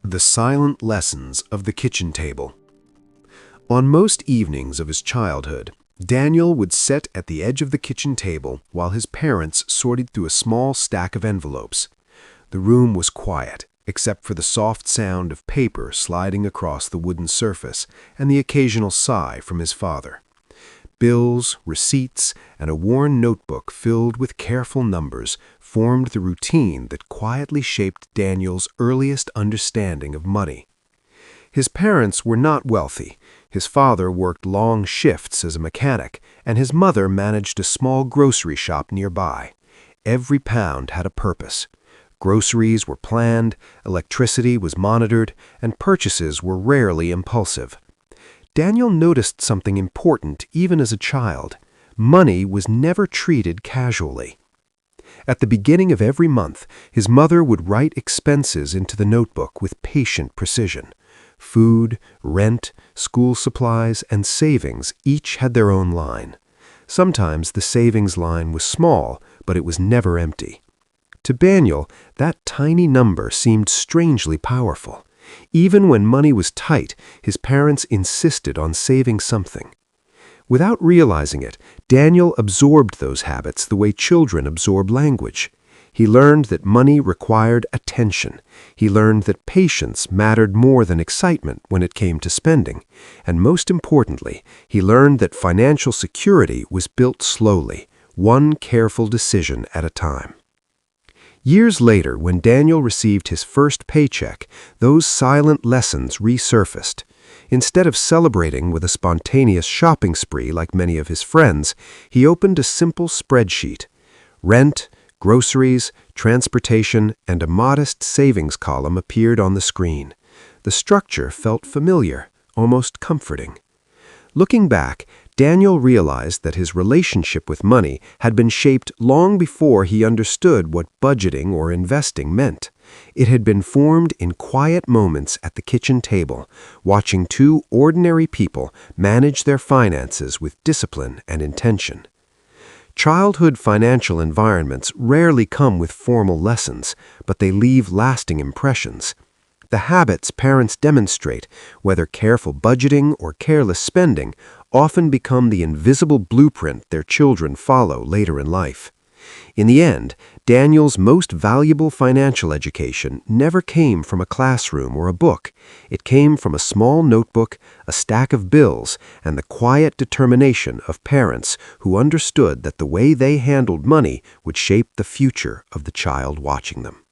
The silent lessons of the kitchen table. On most evenings of his childhood, Daniel would sit at the edge of the kitchen table while his parents sorted through a small stack of envelopes. The room was quiet, except for the soft sound of paper sliding across the wooden surface and the occasional sigh from his father. Bills, receipts, and a worn notebook filled with careful numbers formed the routine that quietly shaped Daniel's earliest understanding of money. His parents were not wealthy. His father worked long shifts as a mechanic, and his mother managed a small grocery shop nearby. Every pound had a purpose. Groceries were planned, electricity was monitored, and purchases were rarely impulsive. Daniel noticed something important even as a child. Money was never treated casually. At the beginning of every month, his mother would write expenses into the notebook with patient precision. Food, rent, school supplies, and savings each had their own line. Sometimes the savings line was small, but it was never empty. To Daniel, that tiny number seemed strangely powerful. Even when money was tight, his parents insisted on saving something. Without realizing it, Daniel absorbed those habits the way children absorb language. He learned that money required attention. He learned that patience mattered more than excitement when it came to spending. And most importantly, he learned that financial security was built slowly, one careful decision at a time. Years later, when Daniel received his first paycheck, those silent lessons resurfaced. Instead of celebrating with a spontaneous shopping spree like many of his friends, he opened a simple spreadsheet. Rent, groceries, transportation, and a modest savings column appeared on the screen. The structure felt familiar, almost comforting. Looking back, Daniel realized that his relationship with money had been shaped long before he understood what budgeting or investing meant. It had been formed in quiet moments at the kitchen table, watching two ordinary people manage their finances with discipline and intention. Childhood financial environments rarely come with formal lessons, but they leave lasting impressions. The habits parents demonstrate, whether careful budgeting or careless spending, often become the invisible blueprint their children follow later in life. In the end, Daniel's most valuable financial education never came from a classroom or a book. It came from a small notebook, a stack of bills, and the quiet determination of parents who understood that the way they handled money would shape the future of the child watching them.